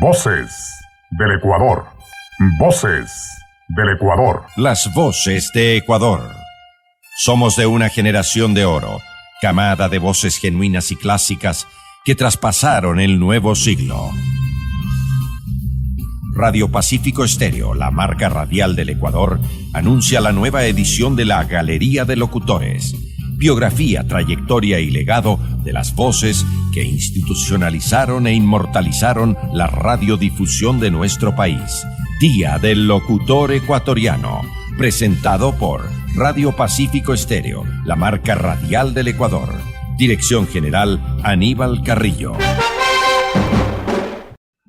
Voces del Ecuador. Voces del Ecuador. Las voces de Ecuador. Somos de una generación de oro, camada de voces genuinas y clásicas que traspasaron el nuevo siglo. Radio Pacífico Estéreo, la marca radial del Ecuador, anuncia la nueva edición de la Galería de Locutores. Biografía, trayectoria y legado de las voces que institucionalizaron e inmortalizaron la radiodifusión de nuestro país. Día del Locutor Ecuatoriano, presentado por Radio Pacífico Estéreo, la marca radial del Ecuador. Dirección General Aníbal Carrillo.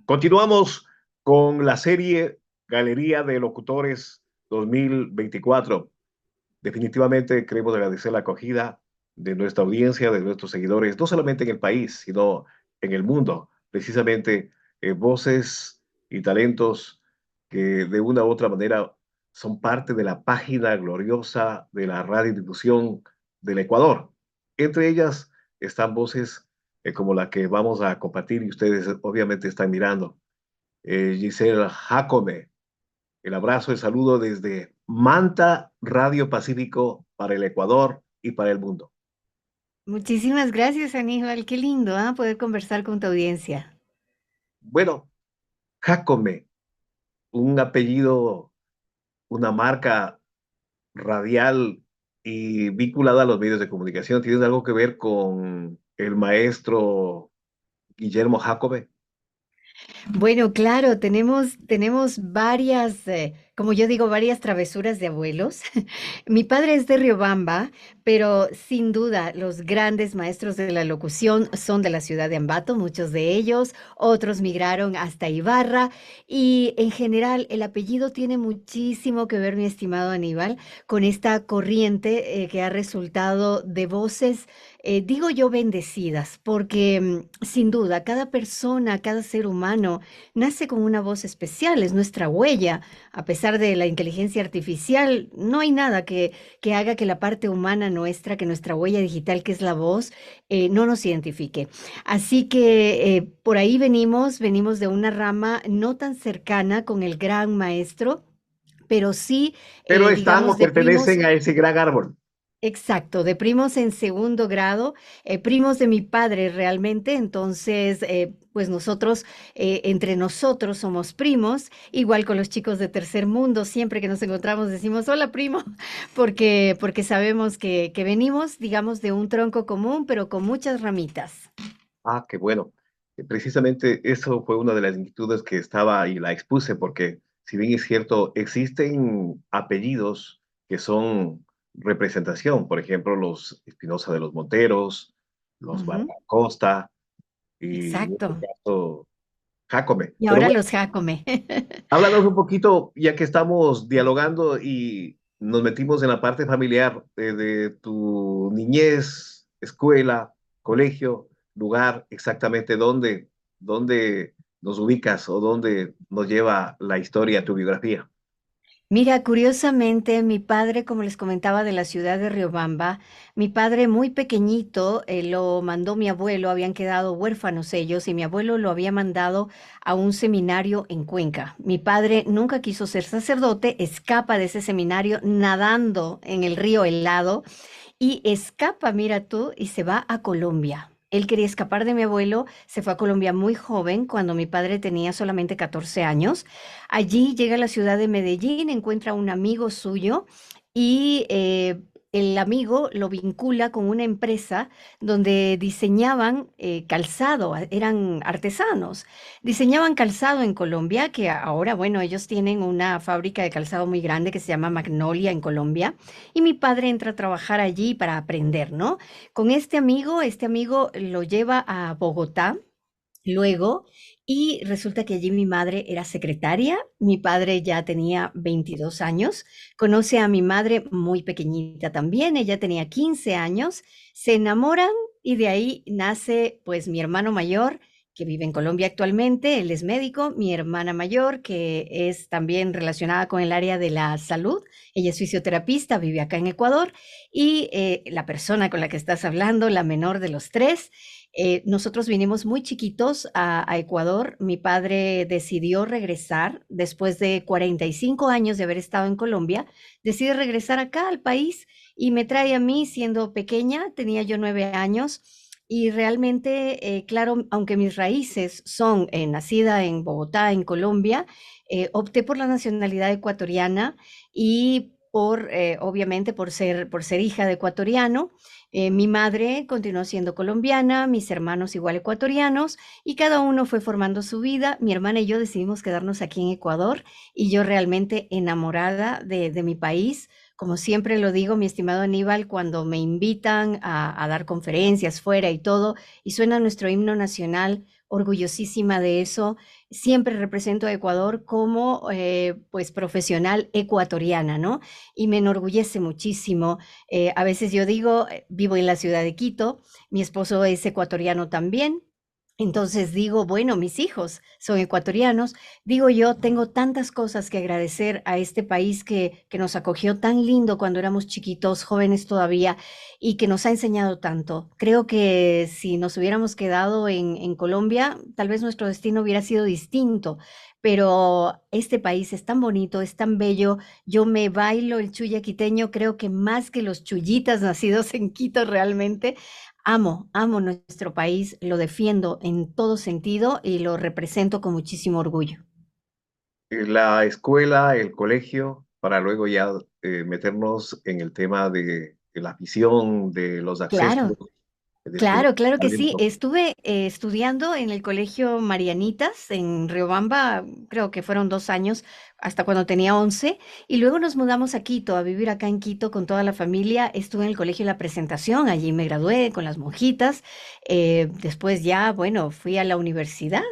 Continuamos con la serie Galería de Locutores 2024. Definitivamente queremos agradecer la acogida de nuestra audiencia, de nuestros seguidores, no solamente en el país, sino en el mundo. Precisamente voces y talentos que de una u otra manera son parte de la página gloriosa de la radiodifusión del Ecuador. Entre ellas están voces como la que vamos a compartir y ustedes obviamente están mirando. Giselle Jacome, el abrazo, el saludo desde Manta, Radio Pacífico para el Ecuador y para el mundo. Muchísimas gracias, Aníbal. Qué lindo, poder conversar con tu audiencia. Bueno, Jacome, un apellido, una marca radial y vinculada a los medios de comunicación. ¿Tiene algo que ver con el maestro Guillermo Jacome? Bueno, claro, tenemos varias, como yo digo, varias travesuras de abuelos. Mi padre es de Riobamba, pero sin duda los grandes maestros de la locución son de la ciudad de Ambato, muchos de ellos, otros migraron hasta Ibarra y en general el apellido tiene muchísimo que ver, mi estimado Aníbal, con esta corriente que ha resultado de voces, digo yo, bendecidas, porque sin duda cada persona, cada ser humano nace con una voz especial, es nuestra huella. A pesar de la inteligencia artificial, no hay nada que haga que la parte humana nuestra, que nuestra huella digital, que es la voz, no nos identifique. Así que por ahí venimos de una rama no tan cercana con el gran maestro, pero sí, Pero digamos, de pertenecen primos. a ese gran árbol. Exacto, de primos en segundo grado, primos de mi padre realmente, entonces, pues nosotros, entre nosotros somos primos, igual con los chicos de tercer mundo, siempre que nos encontramos decimos, hola primo, porque sabemos que venimos, digamos, de un tronco común, pero con muchas ramitas. Ah, qué bueno. Precisamente eso fue una de las inquietudes que estaba y la expuse, porque si bien es cierto, existen apellidos que son representación, por ejemplo, los Espinosa de los Monteros, los Ujú, Vargas Costa y en este exacto. caso Jacome. Y Pero ahora bueno, los Jacome. háblanos un poquito, ya que estamos dialogando y nos metimos en la parte familiar de tu niñez, escuela, colegio, lugar, exactamente dónde nos ubicas o dónde nos lleva la historia, tu biografía. Mira, curiosamente, mi padre, como les comentaba, de la ciudad de Riobamba, mi padre muy pequeñito lo mandó mi abuelo, habían quedado huérfanos ellos y mi abuelo lo había mandado a un seminario en Cuenca. Mi padre nunca quiso ser sacerdote, escapa de ese seminario nadando en el río helado y escapa, mira tú, y se va a Colombia. Él quería escapar de mi abuelo, se fue a Colombia muy joven, cuando mi padre tenía solamente 14 años. Allí llega a la ciudad de Medellín, encuentra a un amigo suyo y el amigo lo vincula con una empresa donde diseñaban calzado, eran artesanos, diseñaban calzado en Colombia, que ahora, bueno, ellos tienen una fábrica de calzado muy grande que se llama Magnolia en Colombia, y mi padre entra a trabajar allí para aprender, ¿no? Con este amigo lo lleva a Bogotá. Luego, y resulta que allí mi madre era secretaria, mi padre ya tenía 22 años, conoce a mi madre muy pequeñita también, ella tenía 15 años, se enamoran y de ahí nace pues mi hermano mayor, que vive en Colombia actualmente, él es médico, mi hermana mayor, que es también relacionada con el área de la salud, ella es fisioterapista, vive acá en Ecuador, y la persona con la que estás hablando, la menor de los tres, Nosotros vinimos muy chiquitos a Ecuador. Mi padre decidió regresar después de 45 años de haber estado en Colombia. Decide regresar acá al país y me trae a mí siendo pequeña, tenía yo 9 años. Y realmente, claro, aunque mis raíces son nacida en Bogotá, en Colombia, opté por la nacionalidad ecuatoriana y obviamente, por ser hija de ecuatoriano. Mi madre continuó siendo colombiana, mis hermanos igual ecuatorianos, y cada uno fue formando su vida. Mi hermana y yo decidimos quedarnos aquí en Ecuador y yo realmente enamorada de mi país. Como siempre lo digo, mi estimado Aníbal, cuando me invitan a dar conferencias fuera y todo, y suena nuestro himno nacional, orgullosísima de eso, siempre represento a Ecuador como pues profesional ecuatoriana, ¿no? Y me enorgullece muchísimo. A veces yo digo, vivo en la ciudad de Quito, mi esposo es ecuatoriano también. Entonces digo, bueno, mis hijos son ecuatorianos. Digo yo, tengo tantas cosas que agradecer a este país que nos acogió tan lindo cuando éramos chiquitos, jóvenes todavía, y que nos ha enseñado tanto. Creo que si nos hubiéramos quedado en Colombia, tal vez nuestro destino hubiera sido distinto, pero este país es tan bonito, es tan bello. Yo me bailo el chulla quiteño, creo que más que los chullitas nacidos en Quito realmente. Amo nuestro país, lo defiendo en todo sentido y lo represento con muchísimo orgullo. La escuela, el colegio, para luego ya meternos en el tema de la visión, de los accesos, Claro, descubrir claro que sí. talento. Estuve estudiando en el colegio Marianitas en Riobamba, creo que fueron 2 años, hasta cuando tenía 11, y luego nos mudamos a Quito, a vivir acá en Quito con toda la familia. Estuve en el colegio La Presentación, allí me gradué con las monjitas. Después ya, bueno, fui a la universidad.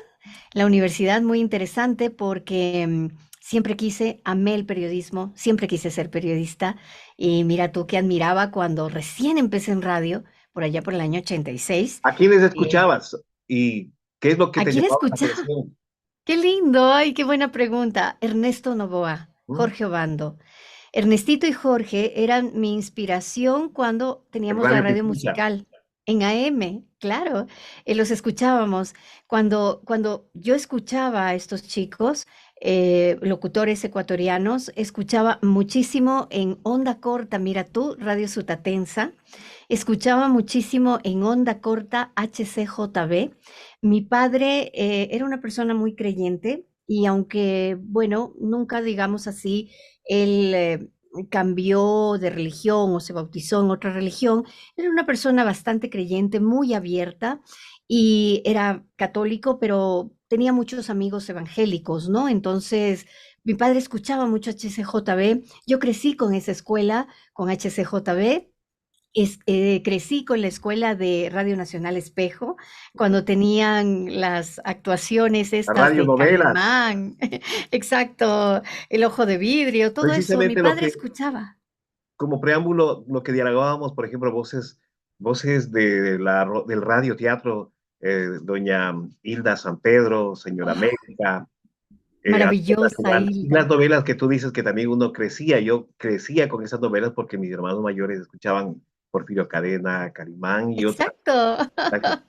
La universidad muy interesante porque siempre amé el periodismo, siempre quise ser periodista. Y mira tú que admiraba cuando recién empecé en radio por allá por el año 86. ¿A quiénes Eh, escuchabas y qué es lo que ¿A te quién llamaba la escuchaba? atención? Qué lindo, ay, qué buena pregunta. Ernesto Novoa, ¿Mm? Jorge Obando. Ernestito y Jorge eran mi inspiración cuando El teníamos la Radio radio Pichincha. musical en AM, claro, los escuchábamos. Cuando yo escuchaba a estos chicos, locutores ecuatorianos, escuchaba muchísimo en Onda Corta, mira tú, Radio Sutatensa, escuchaba muchísimo en Onda Corta HCJB. Mi padre era una persona muy creyente y aunque, bueno, nunca digamos así, él cambió de religión o se bautizó en otra religión, era una persona bastante creyente, muy abierta y era católico, pero tenía muchos amigos evangélicos, ¿no? Entonces, mi padre escuchaba mucho HCJB, yo crecí con esa escuela, con HCJB. Crecí con la escuela de Radio Nacional Espejo, cuando tenían las actuaciones Las estas de radionovelas, Calimán, exacto, El Ojo de Vidrio, todo eso, mi precisamente lo padre que, escuchaba. como preámbulo, lo que dialogábamos, por ejemplo, voces del radioteatro, doña Hilda San Pedro, señora Oh, América, maravillosa y las Hilda. novelas que tú dices que también uno crecía, yo crecía con esas novelas porque mis hermanos mayores escuchaban Porfirio Cadena, Calimán y otras. Exacto. Bueno,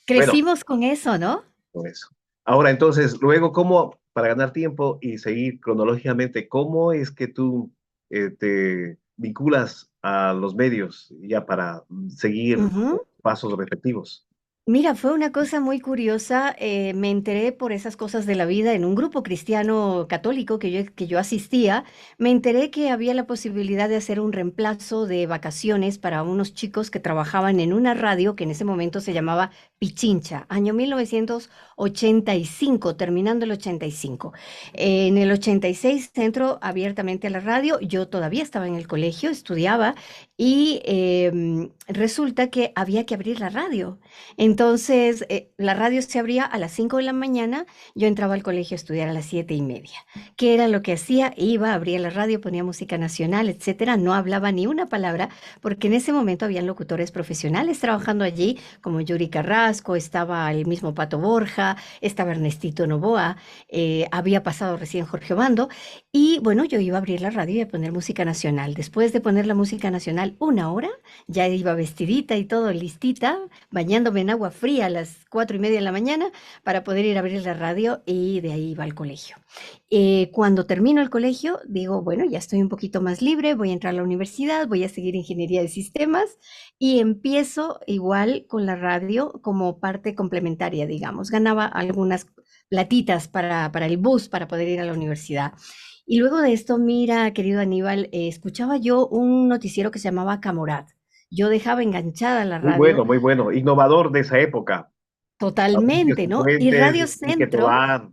Crecimos con eso, ¿no? con eso. Ahora, entonces, luego, ¿cómo, para ganar tiempo y seguir cronológicamente, cómo es que tú te vinculas a los medios ya para seguir Ujú. pasos respectivos? Mira, fue una cosa muy curiosa. Me enteré por esas cosas de la vida en un grupo cristiano católico que yo asistía. Me enteré que había la posibilidad de hacer un reemplazo de vacaciones para unos chicos que trabajaban en una radio que en ese momento se llamaba Pichincha, año 1985, terminando el 85. En el 86 entro abiertamente a la radio. Yo todavía estaba en el colegio, estudiaba y resulta que había que abrir la radio. Entonces, la radio se abría a las 5 de la mañana, yo entraba al colegio a estudiar a las 7:30. ¿Qué era lo que hacía? Iba, abría la radio, ponía música nacional, etcétera. No hablaba ni una palabra, porque en ese momento habían locutores profesionales trabajando allí, como Yuri Carrasco, estaba el mismo Pato Borja, estaba Ernestito Novoa, había pasado recién Jorge Obando, y bueno, yo iba a abrir la radio y a poner música nacional. Después de poner la música nacional una hora, ya iba vestidita y todo listita, bañándome en agua fría a las 4:30 de la mañana para poder ir a abrir la radio y de ahí iba al colegio. Cuando termino el colegio, digo, bueno, ya estoy un poquito más libre, voy a entrar a la universidad, voy a seguir ingeniería de sistemas y empiezo igual con la radio como parte complementaria, digamos. Ganaba algunas platitas para el bus para poder ir a la universidad. Y luego de esto, mira, querido Aníbal, escuchaba yo un noticiero que se llamaba Camorat. Yo dejaba enganchada la radio Muy bueno, innovador de esa época. Patricio totalmente, ¿no? Y Cifuentes, Radio Quique Centro, Tobar.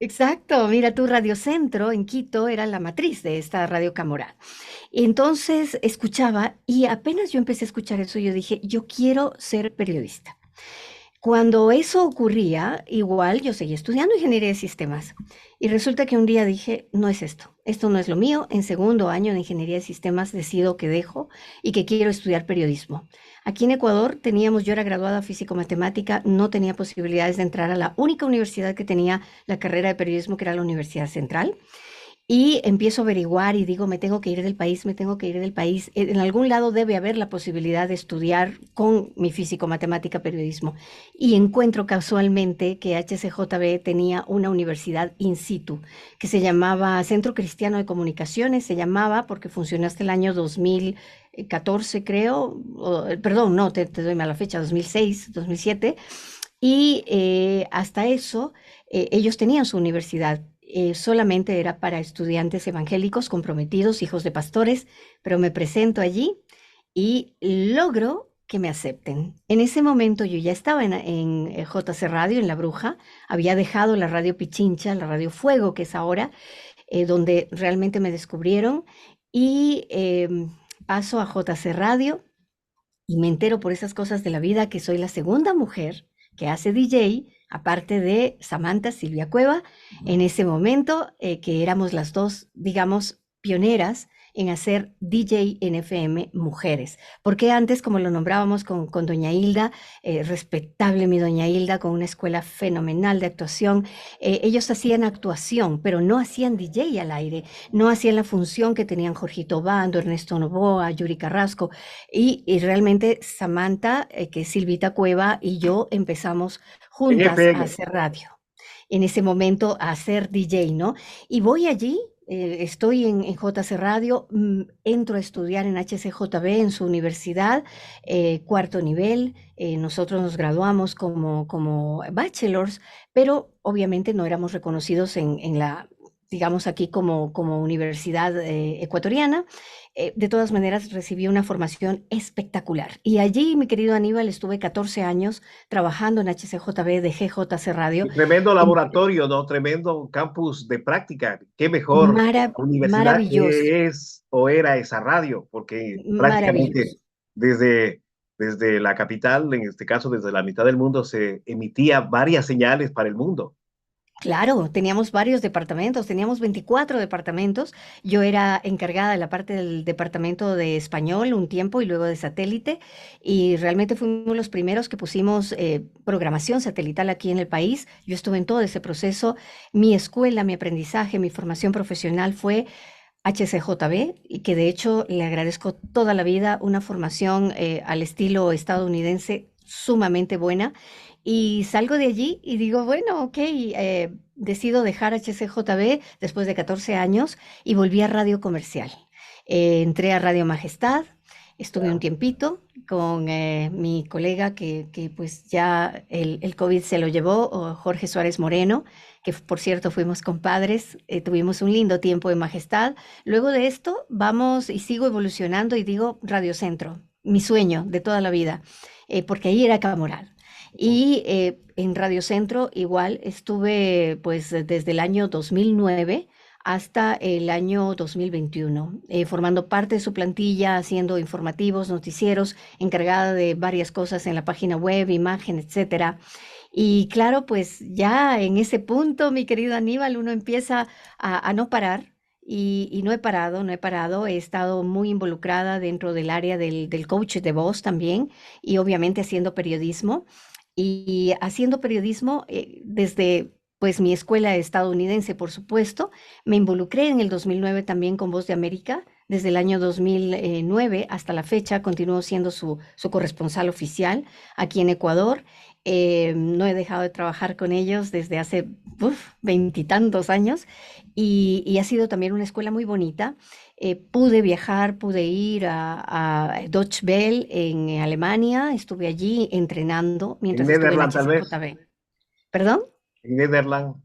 exacto, mira tú, Radio Centro en Quito era la matriz de esta Radio Camorat. Entonces escuchaba y apenas yo empecé a escuchar eso, yo dije, yo quiero ser periodista. Cuando eso ocurría, igual yo seguía estudiando ingeniería de sistemas y resulta que un día dije, no es esto no es lo mío. En segundo año de ingeniería de sistemas decido que dejo y que quiero estudiar periodismo. Aquí en Ecuador yo era graduada físico-matemática, no tenía posibilidades de entrar a la única universidad que tenía la carrera de periodismo, que era la Universidad Central. Y empiezo a averiguar y digo, me tengo que ir del país, me tengo que ir del país. En algún lado debe haber la posibilidad de estudiar con mi físico, matemática, periodismo. Y encuentro casualmente que HCJB tenía una universidad in situ que se llamaba Centro Cristiano de Comunicaciones, se llamaba porque funcionó hasta el año 2014, creo. Perdón, no, te doy mala fecha, 2006, 2007. Y hasta eso, ellos tenían su universidad. Solamente era para estudiantes evangélicos comprometidos, hijos de pastores, pero me presento allí y logro que me acepten. En ese momento yo ya estaba en JC Radio, en La Bruja, había dejado la radio Pichincha, la radio Fuego, que es ahora, donde realmente me descubrieron, y paso a JC Radio y me entero por esas cosas de la vida que soy la segunda mujer que hace DJ, aparte de Samantha Silvia Cueva, en ese momento, que éramos las dos, digamos, pioneras en hacer DJ en FM mujeres. Porque antes, como lo nombrábamos con doña Hilda, respetable mi doña Hilda, con una escuela fenomenal de actuación, ellos hacían actuación, pero no hacían DJ al aire, no hacían la función que tenían Jorgito Bando, Ernesto Novoa, Yuri Carrasco, y realmente Samantha, que es Silvita Cueva, y yo empezamos En juntas a FM. hacer radio. En ese momento a hacer DJ, ¿no? Y voy allí, estoy en JC Radio, entro a estudiar en HCJB, en su universidad, cuarto nivel. Nosotros nos graduamos como bachelors, pero obviamente no éramos reconocidos en la, digamos aquí como universidad ecuatoriana. De todas maneras, recibí una formación espectacular. Y allí, mi querido Aníbal, estuve 14 años trabajando en HCJB, de GJC Radio. Y tremendo laboratorio, ¿no? Tremendo campus de práctica. Qué mejor universidad Maravilloso, es o era esa radio, porque maravilloso. prácticamente desde, desde la capital, en este caso desde la mitad del mundo, se emitía varias señales para el mundo. Claro, teníamos varios departamentos, teníamos 24 departamentos. Yo era encargada de la parte del departamento de español un tiempo y luego de satélite, y realmente fuimos los primeros que pusimos programación satelital aquí en el país. Yo estuve en todo ese proceso. Mi escuela, mi aprendizaje, mi formación profesional fue HCJB, y que de hecho le agradezco toda la vida, una formación al estilo estadounidense sumamente buena. Y salgo de allí y digo, bueno, ok, decido dejar HCJB después de 14 años y volví a Radio Comercial. Entré a Radio Majestad, estuve un tiempito con mi colega que pues ya el COVID se lo llevó, Jorge Suárez Moreno, que por cierto fuimos compadres, tuvimos un lindo tiempo en Majestad. Luego de esto vamos y sigo evolucionando y digo Radio Centro, mi sueño de toda la vida, porque ahí era Camoral. Y en Radio Centro igual estuve pues desde el año 2009 hasta el año 2021, formando parte de su plantilla, haciendo informativos, noticieros, encargada de varias cosas en la página web, imagen, etcétera. Y claro, pues ya en ese punto, mi querido Aníbal, uno empieza a no parar. Y no he parado, no he parado. He estado muy involucrada dentro del área del coach de voz también y obviamente haciendo periodismo. Y haciendo periodismo desde pues mi escuela estadounidense, por supuesto. Me involucré en el 2009 también con Voz de América. Desde el año 2009 hasta la fecha continúo siendo su corresponsal oficial aquí en Ecuador. No he dejado de trabajar con ellos desde hace veintitantos años y ha sido también una escuela muy bonita. Pude viajar, pude ir a Deutsche Welle en Alemania, estuve allí entrenando En mientras estuve en Netherlands, tal vez. HCJB. ¿Perdón? En Netherlands,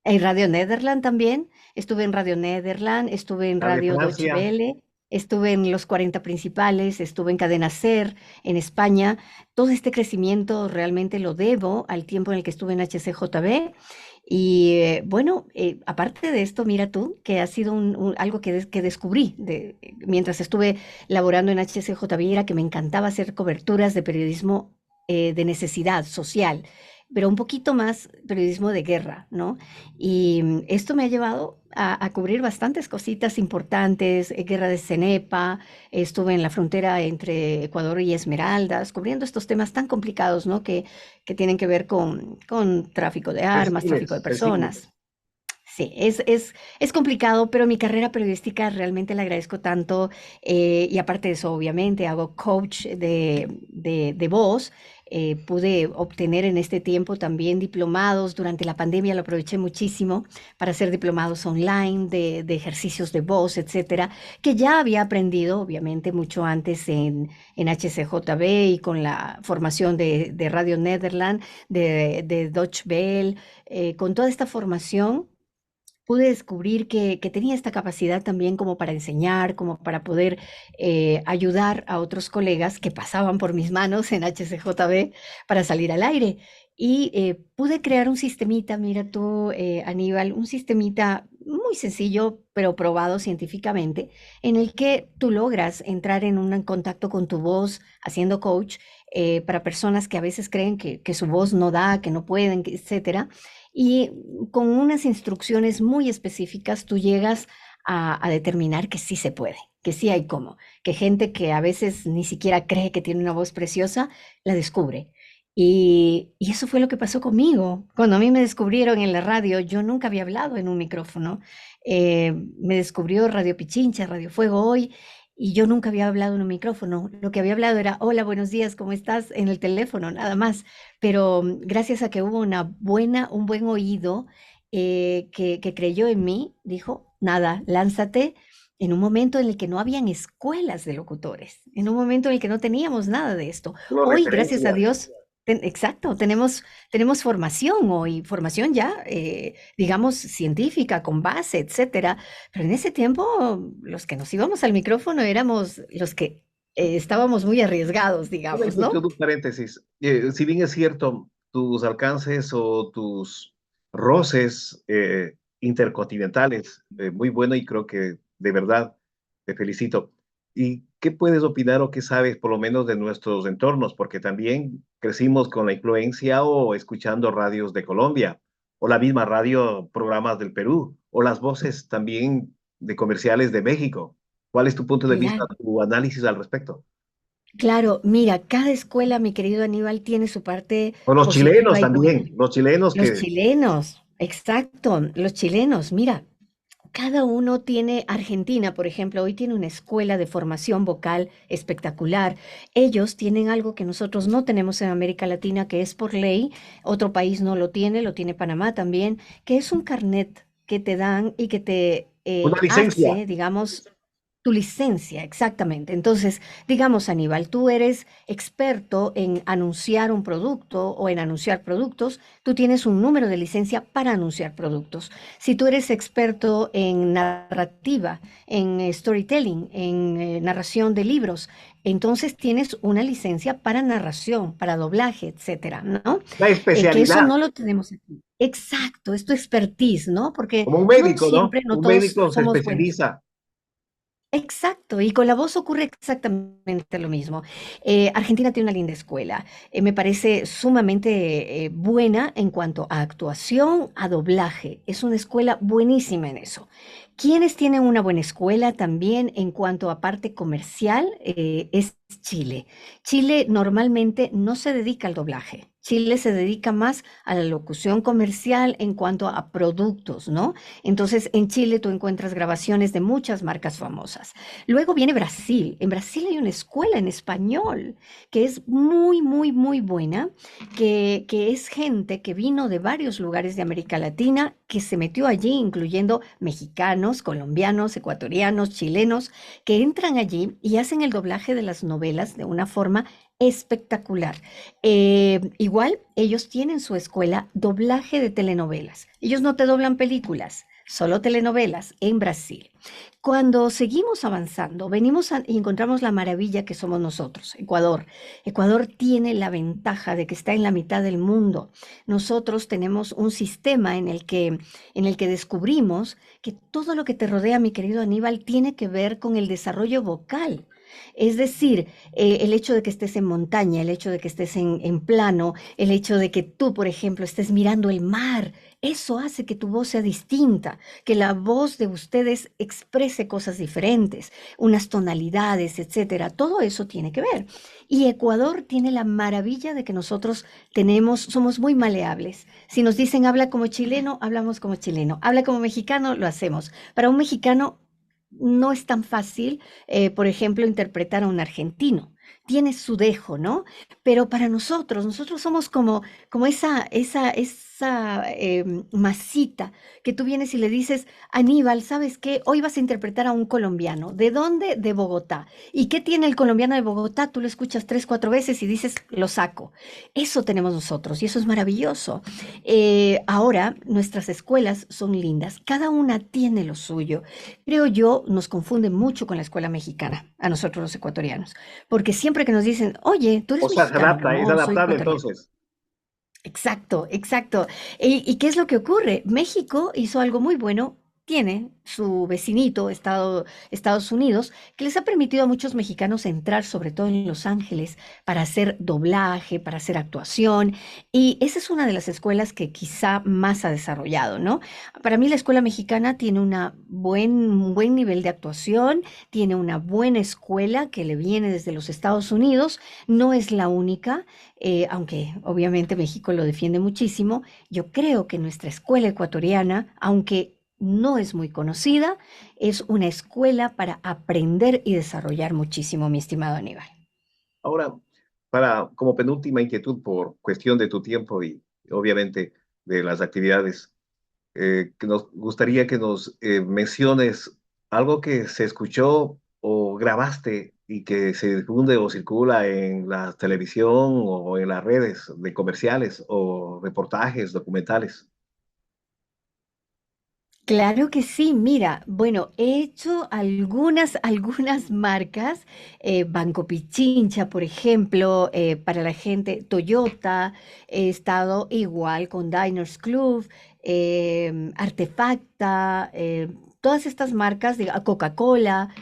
En Radio Nederland también, estuve en Radio Nederland, estuve en la de Radio Deutsche Francia. Welle, estuve en los 40 principales, estuve en Cadena Ser en España. Todo este crecimiento realmente lo debo al tiempo en el que estuve en HCJB. Y bueno, aparte de esto, mira tú, que ha sido algo que descubrí mientras estuve laborando en HCJB, era que me encantaba hacer coberturas de periodismo de necesidad social, pero un poquito más periodismo de guerra, ¿no? Y esto me ha llevado a cubrir bastantes cositas importantes, guerra de Cenepa, estuve en la frontera entre Ecuador y Esmeraldas, cubriendo estos temas tan complicados, ¿no? Que tienen que ver con tráfico de armas, tráfico de Persigles. personas. Sí, es complicado, pero mi carrera periodística realmente la agradezco tanto. Y aparte de eso, obviamente, hago coach de voz. Pude obtener en este tiempo también diplomados. Durante la pandemia lo aproveché muchísimo para hacer diplomados online de ejercicios de voz, etcétera, que ya había aprendido, obviamente, mucho antes en HCJB y con la formación de Radio Nederland, de Deutsche Welle, con toda esta formación pude descubrir que tenía esta capacidad también como para enseñar, como para poder ayudar a otros colegas que pasaban por mis manos en HCJB para salir al aire. Y pude crear un sistemita, mira tú, Aníbal, un sistemita muy sencillo, pero probado científicamente, en el que tú logras entrar en un contacto con tu voz haciendo coach para personas que a veces creen que su voz no da, que no pueden, etcétera. Y con unas instrucciones muy específicas tú llegas a determinar que sí se puede, que sí hay cómo, que gente que a veces ni siquiera cree que tiene una voz preciosa, la descubre. Y eso fue lo que pasó conmigo. Cuando a mí me descubrieron en la radio, yo nunca había hablado en un micrófono. Me descubrió Radio Pichincha, Radio Fuego Hoy, y yo nunca había hablado en un micrófono. Lo que había hablado era, hola, buenos días, ¿cómo estás? En el teléfono, nada más. Pero gracias a que hubo un buen oído que creyó en mí, dijo, nada, lánzate en un momento en el que no habían escuelas de locutores, en un momento en el que no teníamos nada de esto. Solo Hoy, gracias a referencia. Dios, exacto, tenemos formación hoy, formación ya, digamos, científica, con base, etcétera. Pero en ese tiempo, los que nos íbamos al micrófono éramos los que estábamos muy arriesgados, Una digamos, ¿no? inquietud, un paréntesis. Si bien es cierto, tus alcances o tus roces intercontinentales, muy bueno y creo que de verdad te felicito. ¿Y qué puedes opinar o qué sabes por lo menos de nuestros entornos? Porque también crecimos con la influencia o escuchando radios de Colombia o la misma radio, programas del Perú o las voces también de comerciales de México. ¿Cuál es tu punto de vista, Claro. tu análisis al respecto? Claro, mira, cada escuela, mi querido Aníbal, tiene su parte O los positiva chilenos y también, negativa. los chilenos Los que, chilenos, exacto, los chilenos, mira, cada uno tiene, Argentina, por ejemplo, hoy tiene una escuela de formación vocal espectacular. Ellos tienen algo que nosotros no tenemos en América Latina, que es por ley, otro país no lo tiene Panamá también, que es un carnet que te dan y que te una licencia. hace, digamos, tu licencia, exactamente. Entonces, digamos, Aníbal, tú eres experto en anunciar un producto o en anunciar productos, tú tienes un número de licencia para anunciar productos. Si tú eres experto en narrativa, en storytelling, en narración de libros, entonces tienes una licencia para narración, para doblaje, etcétera, ¿no? La Que eso especialidad. no lo tenemos aquí. exacto, es tu expertise, ¿no? Porque Como un no médico, ¿no? siempre, no Un todos médico se somos buenos. especializa. Exacto, y con la voz ocurre exactamente lo mismo. Argentina tiene una linda escuela. Me parece sumamente buena en cuanto a actuación, a doblaje. Es una escuela buenísima en eso. Quienes tienen una buena escuela también en cuanto a parte comercial es Chile. Chile normalmente no se dedica al doblaje. Chile se dedica más a la locución comercial en cuanto a productos, ¿no? Entonces, en Chile tú encuentras grabaciones de muchas marcas famosas. Luego viene Brasil. En Brasil hay una escuela en español que es muy, muy, muy buena, que es gente que vino de varios lugares de América Latina, que se metió allí, incluyendo mexicanos, colombianos, ecuatorianos, chilenos, que entran allí y hacen el doblaje de las novelas de una forma espectacular. Igual, ellos tienen su escuela doblaje de telenovelas. Ellos no te doblan películas, solo telenovelas en Brasil. Cuando seguimos avanzando, y encontramos la maravilla que somos nosotros, Ecuador. Ecuador tiene la ventaja de que está en la mitad del mundo. Nosotros tenemos un sistema en el que descubrimos que todo lo que te rodea, mi querido Aníbal, tiene que ver con el desarrollo vocal. Es decir, el hecho de que estés en montaña, el hecho de que estés en plano, el hecho de que tú, por ejemplo, estés mirando el mar, eso hace que tu voz sea distinta, que la voz de ustedes exprese cosas diferentes, unas tonalidades, etcétera. Todo eso tiene que ver. Y Ecuador tiene la maravilla de que nosotros somos muy maleables. Si nos dicen habla como chileno, hablamos como chileno. Habla como mexicano, lo hacemos. Para un mexicano no es tan fácil, por ejemplo, interpretar a un argentino. Tiene su dejo, ¿no? Pero para nosotros somos como esa masita que tú vienes y le dices, Aníbal, ¿sabes qué? Hoy vas a interpretar a un colombiano. ¿De dónde? De Bogotá. ¿Y qué tiene el colombiano de Bogotá? Tú lo escuchas 3, 4 veces y dices, lo saco. Eso tenemos nosotros y eso es maravilloso. Ahora, nuestras escuelas son lindas. Cada una tiene lo suyo. Creo yo, nos confunde mucho con la escuela mexicana, a nosotros los ecuatorianos, porque siempre que nos dicen, oye, tú O eres sea, se mexicano, adapta, es no, soy adaptable ecuatoriano. entonces. Exacto, exacto. ¿Y qué es lo que ocurre? México hizo algo muy bueno. Tiene su vecinito, Estados Unidos, que les ha permitido a muchos mexicanos entrar, sobre todo en Los Ángeles, para hacer doblaje, para hacer actuación. Y esa es una de las escuelas que quizá más ha desarrollado, ¿no? Para mí la escuela mexicana tiene un buen nivel de actuación, tiene una buena escuela que le viene desde los Estados Unidos, no es la única, aunque obviamente México lo defiende muchísimo. Yo creo que nuestra escuela ecuatoriana, aunque no es muy conocida, es una escuela para aprender y desarrollar muchísimo, mi estimado Aníbal. Ahora, como penúltima inquietud por cuestión de tu tiempo y obviamente de las actividades, que nos gustaría que nos menciones algo que se escuchó o grabaste y que se difunde o circula en la televisión o en las redes de comerciales o reportajes, documentales. Claro que sí, mira, bueno, he hecho algunas marcas, Banco Pichincha, por ejemplo, para la gente, Toyota, he estado igual con Diners Club, Artefacta, todas estas marcas, Coca-Cola,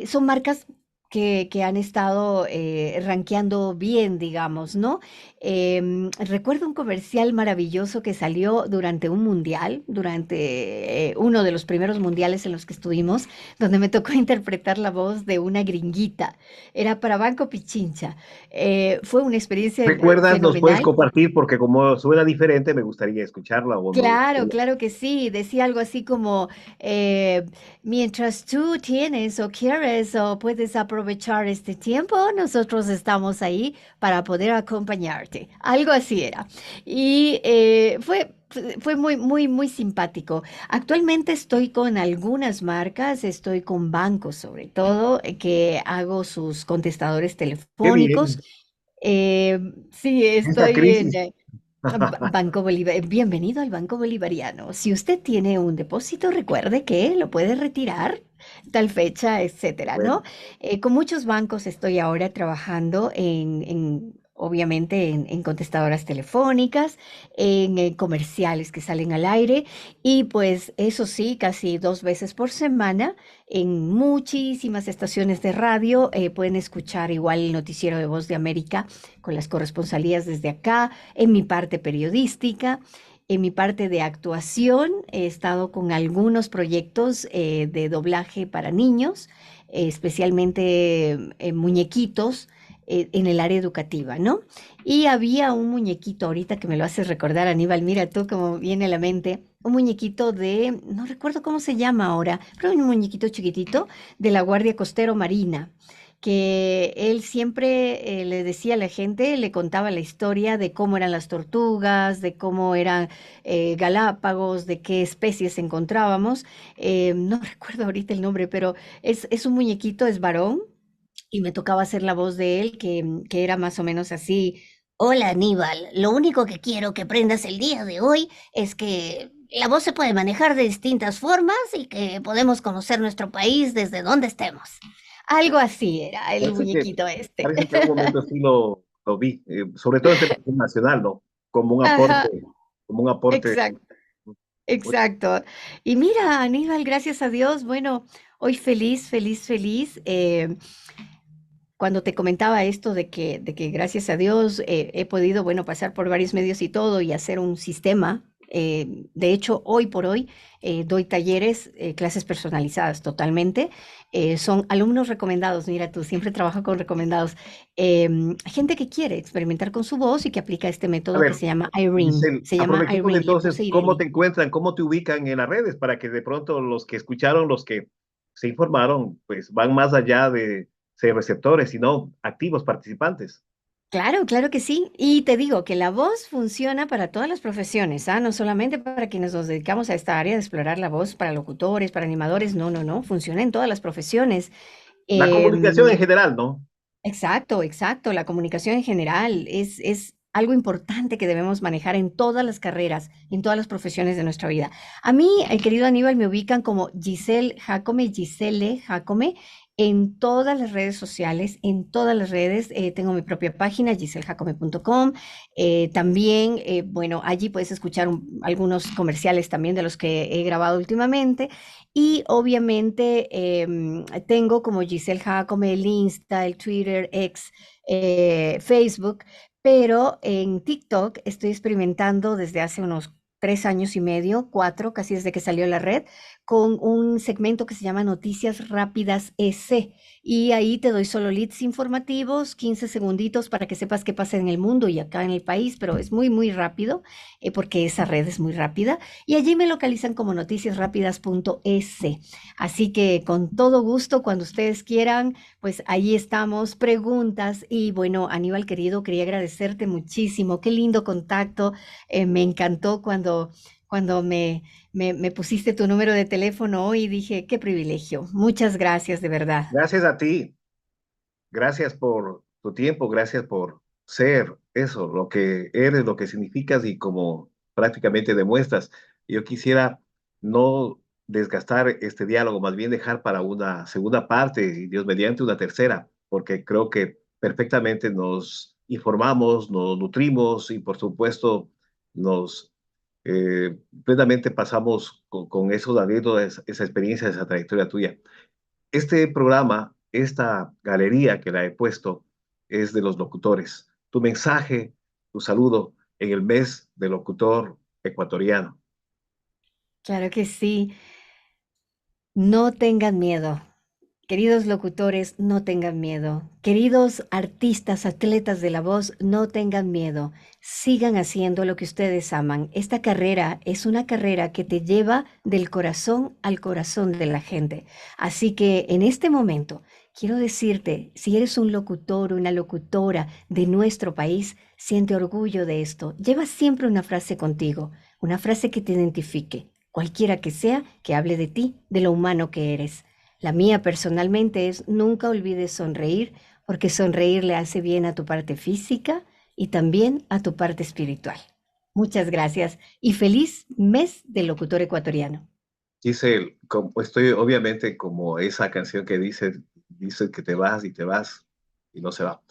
son marcas que han estado rankeando bien, digamos, ¿no? Recuerdo un comercial maravilloso que salió durante un mundial, durante uno de los primeros mundiales en los que estuvimos, donde me tocó interpretar la voz de una gringuita. Era para Banco Pichincha. Fue una experiencia ¿Recuerdas? ¿Nos puedes fenomenal. compartir? Porque como suena diferente, me gustaría escucharla o no. Claro, claro que sí. Decía algo así como, eh, mientras tú tienes o quieres o puedes aprovechar este tiempo, nosotros estamos ahí para poder acompañarte. Algo así era. Y fue muy, muy, muy simpático. Actualmente estoy con algunas marcas, estoy con bancos sobre todo, que hago sus contestadores Qué telefónicos. bien. Eh, sí, Esta estoy en... crisis. Banco Bolívar, bienvenido al Banco Bolivariano. Si usted tiene un depósito, recuerde que lo puede retirar tal fecha, etcétera, Bueno, ¿no? Con muchos bancos estoy ahora trabajando en obviamente en contestadoras telefónicas, en comerciales que salen al aire y pues eso sí, casi 2 veces por semana en muchísimas estaciones de radio pueden escuchar igual el noticiero de Voz de América con las corresponsalías desde acá, en mi parte periodística. En mi parte de actuación he estado con algunos proyectos de doblaje para niños, especialmente muñequitos en el área educativa, ¿no? Y había un muñequito, ahorita que me lo haces recordar, Aníbal, mira tú cómo viene a la mente, un muñequito de, no recuerdo cómo se llama ahora, pero un muñequito chiquitito de la Guardia Costero Marina, que él siempre le decía a la gente, le contaba la historia de cómo eran las tortugas, de cómo eran Galápagos, de qué especies encontrábamos. No recuerdo ahorita el nombre, pero es un muñequito, es varón, y me tocaba hacer la voz de él, que era más o menos así. Hola Aníbal, lo único que quiero que aprendas el día de hoy es que la voz se puede manejar de distintas formas y que podemos conocer nuestro país desde donde estemos. Algo así era el Parece que, muñequito este. parece que en algún momento sí lo vi, sobre todo en televisión nacional, ¿no? Como un aporte, Ajá, como un aporte. exacto, exacto. Y mira, Aníbal, gracias a Dios, bueno, hoy feliz, feliz, feliz. Cuando te comentaba esto de que gracias a Dios he podido, bueno, pasar por varios medios y todo y hacer un sistema. De hecho, hoy por hoy doy talleres, clases personalizadas totalmente. Son alumnos recomendados, mira tú, siempre trabajo con recomendados. Gente que quiere experimentar con su voz y que aplica este A método que ver, se llama Irene. Giselle, Se llama aprovechemos Irene, le entonces puse cómo Irene. te encuentran, cómo te ubican en las redes para que de pronto los que escucharon, los que se informaron, pues van más allá de ser receptores, sino activos participantes. Claro, claro que sí. Y te digo que la voz funciona para todas las profesiones, ¿ah? No solamente para quienes nos dedicamos a esta área de explorar la voz, para locutores, para animadores, no, no, no, funciona en todas las profesiones. La comunicación en Em, general, ¿no? exacto, exacto. La comunicación en general es algo importante que debemos manejar en todas las carreras, en todas las profesiones de nuestra vida. A mí, querido Aníbal, me ubican como Giselle Jacome, Giselle Jacome, en todas las redes sociales, en todas las redes. Tengo mi propia página, gisellejacome.com. También, bueno, allí puedes escuchar algunos comerciales también de los que he grabado últimamente. Y obviamente tengo como Giselle Jacome el Insta, el Twitter, X, Facebook, pero en TikTok estoy experimentando desde hace unos 3 años y medio, 4, casi desde que salió la red, con un segmento que se llama Noticias Rápidas EC. Y ahí te doy solo leads informativos, 15 segunditos para que sepas qué pasa en el mundo y acá en el país, pero es muy, muy rápido, porque esa red es muy rápida. Y allí me localizan como noticiasrápidas.es. Así que con todo gusto, cuando ustedes quieran, pues ahí estamos. Preguntas. Y bueno, Aníbal querido, quería agradecerte muchísimo. Qué lindo contacto. Me encantó cuando me pusiste tu número de teléfono hoy y dije, qué privilegio. Muchas gracias, de verdad. Gracias a ti, gracias por tu tiempo, gracias por ser eso, lo que eres, lo que significas y como prácticamente demuestras. Yo quisiera no desgastar este diálogo, más bien dejar para una segunda parte y Dios mediante una tercera, porque creo que perfectamente nos informamos, nos nutrimos y por supuesto nos plenamente pasamos con esos anécdotas, esa experiencia, esa trayectoria tuya. Este programa, esta galería que la he puesto, es de los locutores. Tu mensaje, tu saludo en el mes del locutor ecuatoriano. Claro que sí. No tengan miedo. Queridos locutores, no tengan miedo. Queridos artistas, atletas de la voz, no tengan miedo. Sigan haciendo lo que ustedes aman. Esta carrera es una carrera que te lleva del corazón al corazón de la gente. Así que en este momento quiero decirte, si eres un locutor o una locutora de nuestro país, siente orgullo de esto. Lleva siempre una frase contigo, una frase que te identifique, cualquiera que sea, que hable de ti, de lo humano que eres. La mía personalmente es nunca olvides sonreír, porque sonreír le hace bien a tu parte física y también a tu parte espiritual. Muchas gracias y feliz mes del locutor ecuatoriano. Dice, como, estoy obviamente como esa canción que dice que te vas y no se va.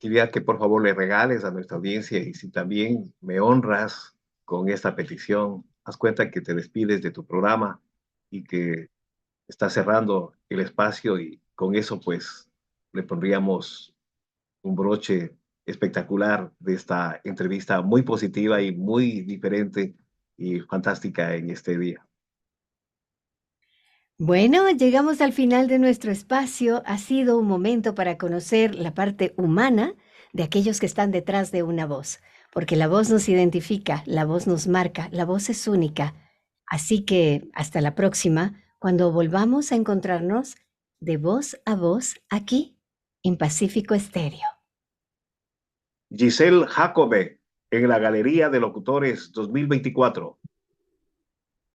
quería que por favor le regales a nuestra audiencia y si también me honras con esta petición, haz cuenta que te despides de tu programa y que estás cerrando el espacio y con eso pues le pondríamos un broche espectacular de esta entrevista muy positiva y muy diferente y fantástica en este día. Bueno, llegamos al final de nuestro espacio. Ha sido un momento para conocer la parte humana de aquellos que están detrás de una voz, porque la voz nos identifica, la voz nos marca, la voz es única. Así que hasta la próxima, cuando volvamos a encontrarnos de voz a voz aquí en Pacífico Estéreo. Giselle Jacobe en la Galería de Locutores 2024.